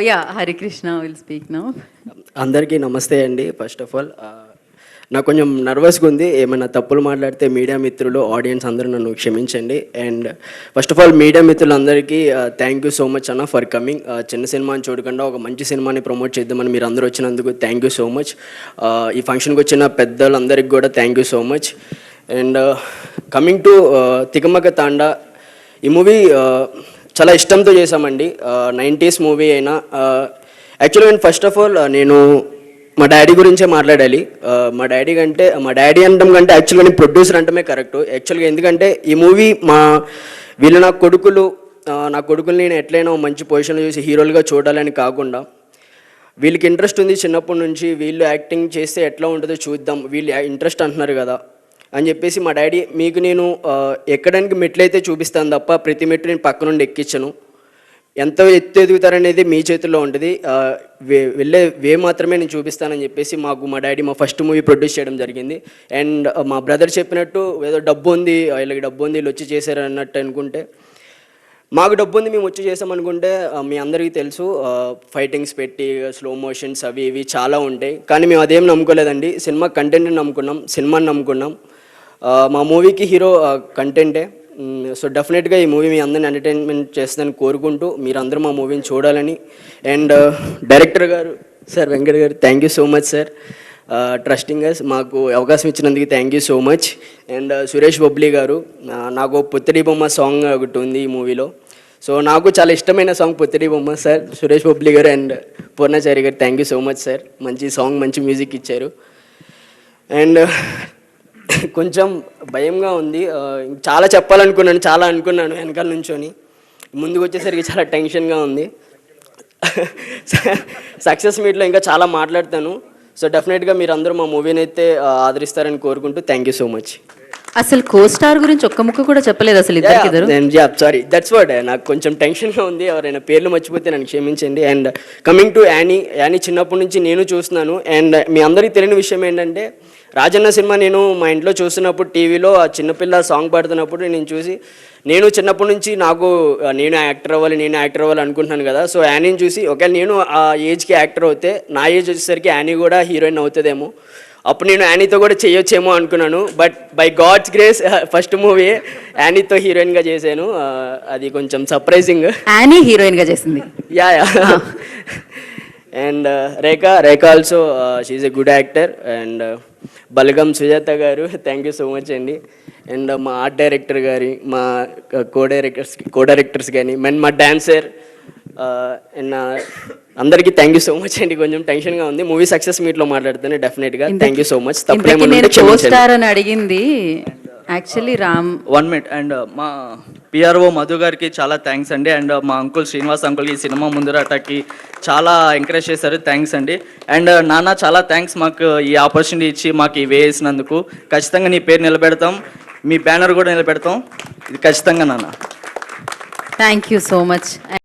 Yeah, Hari Krishna will speak now. అందరికీ నమస్తే అండి. ఫస్ట్ ఆఫ్ ఆల్ నాకు కొంచెం నర్వస్గా ఉంది. ఏమైనా తప్పులు మాట్లాడితే మీడియా మిత్రులు, ఆడియన్స్ అందరూ నన్ను క్షమించండి. And first of all media మిత్రులందరికీ థ్యాంక్ యూ సో మచ్ అన్న ఫర్ కమింగ్. చిన్న సినిమాని చూడకుండా ఒక మంచి సినిమాని ప్రమోట్ చేద్దామని మీరు అందరూ వచ్చినందుకు థ్యాంక్ యూ సో మచ్. ఈ ఫంక్షన్కి వచ్చిన పెద్దలందరికీ కూడా thank you so much. And coming to తికమక తాండా, ఈ మూవీ చాలా ఇష్టంతో చేశామండి. 90s మూవీ అయినా యాక్చువల్గా నేను ఫస్ట్ ఆఫ్ ఆల్ నేను మా డాడీ గురించే మాట్లాడాలి. మా డాడీ అనడం కంటే యాక్చువల్గా నేను ప్రొడ్యూసర్ అంటమే కరెక్ట్. యాక్చువల్గా ఎందుకంటే ఈ మూవీ వీళ్ళు నా కొడుకుల్ని నేను ఎట్లయినా మంచి పొజిషన్లో చూసి హీరోలుగా చూడాలని కాకుండా, వీళ్ళకి ఇంట్రెస్ట్ ఉంది చిన్నప్పటి నుంచి, వీళ్ళు యాక్టింగ్ చేస్తే ఎట్లా ఉంటుందో చూద్దాం, వీళ్ళు ఇంట్రెస్ట్ అంటున్నారు కదా అని చెప్పేసి మా డాడీ, మీకు నేను ఎక్కడానికి మెట్లయితే చూపిస్తాను తప్ప ప్రతి మెట్టు నేను పక్క నుండి ఎక్కించను, ఎంత ఎత్తు ఎదుగుతారనేది మీ చేతుల్లో ఉంటుంది, వెళ్ళే వే మాత్రమే నేను చూపిస్తానని చెప్పేసి మా డాడీ మా ఫస్ట్ మూవీ ప్రొడ్యూస్ చేయడం జరిగింది. అండ్ మా బ్రదర్ చెప్పినట్టు ఏదో డబ్బు ఉంది, వీళ్ళకి డబ్బు ఉంది, వీళ్ళు వచ్చి చేశారు అన్నట్టు అనుకుంటే, మాకు డబ్బు ఉంది మేము వచ్చి చేసామనుకుంటే మీ అందరికీ తెలుసు ఫైటింగ్స్ పెట్టి స్లో మోషన్స్ అవి ఇవి చాలా ఉంటాయి. కానీ మేము అదేం నమ్ముకోలేదండి. సినిమా కంటెంట్ని నమ్ముకున్నాం, సినిమాని నమ్ముకున్నాం. మా మూవీకి హీరో కంటెంటే. సో డెఫినెట్గా ఈ మూవీ మీ అందరిని ఎంటర్టైన్మెంట్ చేస్తుందని కోరుకుంటూ మీరందరూ మా మూవీని చూడాలని. అండ్ డైరెక్టర్ గారు సార్ వెంకట్ గారు, thank you so much sir, trusting us, మాకు అవకాశం ఇచ్చినందుకు thank you so much. And Suresh Bobbili గారు, నాకు పుత్తడి బొమ్మ సాంగ్ ఒకటి ఉంది ఈ మూవీలో. సో నాకు చాలా ఇష్టమైన సాంగ్ పుత్తడి బొమ్మ సార్. సురేష్ బొబ్లీ గారు అండ్ పూర్ణాచారి గారు, thank you so much sir, మంచి సాంగ్ మంచి మ్యూజిక్ ఇచ్చారు. అండ్ కొంచెం భయంగా ఉంది, చాలా చెప్పాలనుకున్నాను, చాలా అనుకున్నాను వెనకాల నుంచొని, ముందుకు వచ్చేసరికి చాలా టెన్షన్గా ఉంది. సక్సెస్ మీట్లో ఇంకా చాలా మాట్లాడతాను. సో డెఫినెట్గా మీరు అందరూ మా మూవీని అయితే ఆదరిస్తారని కోరుకుంటూ థ్యాంక్ యూ సో మచ్. అసలు కో స్టార్ గురించి ఒక్క ముక్క కూడా చెప్పలేదు అసలు ఇద్దరు. సారీ, దట్స్ వాట్, నాకు కొంచెం టెన్షన్గా ఉంది, ఎవరైనా పేర్లు మర్చిపోతే నన్ను క్షమించండి. అండ్ కమింగ్ టు యానీ చిన్నప్పటి నుంచి నేను చూస్తున్నాను. అండ్ మీ అందరికీ తెలియని విషయం ఏంటంటే, రాజన్న సినిమా నేను మా ఇంట్లో చూస్తున్నప్పుడు టీవీలో ఆ చిన్నపిల్ల సాంగ్ పాడుతున్నప్పుడు నేను చిన్నప్పటి నుంచి నేను యాక్టర్ అవ్వాలి అనుకుంటున్నాను కదా. సో యానీని చూసి ఒకవేళ నేను ఆ ఏజ్కి యాక్టర్ అవుతే నా ఏజ్ వచ్చేసరికి యానీ కూడా హీరోయిన్ అవుతుందేమో, అప్పుడు నేను యానీతో కూడా చేయొచ్చేమో అనుకున్నాను. But by God's grace first movie యానీతో హీరోయిన్గా చేశాను. అది కొంచెం సర్ప్రైజింగ్. యానీ హీరోయిన్గా చేసింది. Yeah. And Rekha also she's a good actor. And Balagam Sujatha garu, thank you so much అండి. అండ్ మా ఆర్ట్ డైరెక్టర్ గారి, మా కో డైరెక్టర్స్ కానీ, మా డాన్సర్, అండ్ అందరికీ థ్యాంక్ యూ సో మచ్ అండి. కొంచెం టెన్షన్గా ఉంది, మూవీ సక్సెస్ మీట్లో మాట్లాడుతాను డెఫినెట్గా. Thank you so much. అని అడిగింది యాక్చువల్లీ రామ్ 1 minute. అండ్ మా పిఆర్ఓ మధు గారికి చాలా థ్యాంక్స్ అండి. అండ్ మా అంకుల్ శ్రీనివాస్ అంకుల్కి ఈ సినిమా ముందరటకి చాలా ఎంకరేజ్ చేశారు, థ్యాంక్స్ అండి. అండ్ నాన్న చాలా థ్యాంక్స్, మాకు ఈ ఆపర్చునిటీ ఇచ్చి మాకు ఈ వేసినందుకు. ఖచ్చితంగా నీ పేరు నిలబెడతాం, మీ బ్యానర్ కూడా నిలబెడతాం, ఇది ఖచ్చితంగా నాన్న. Thank you so much.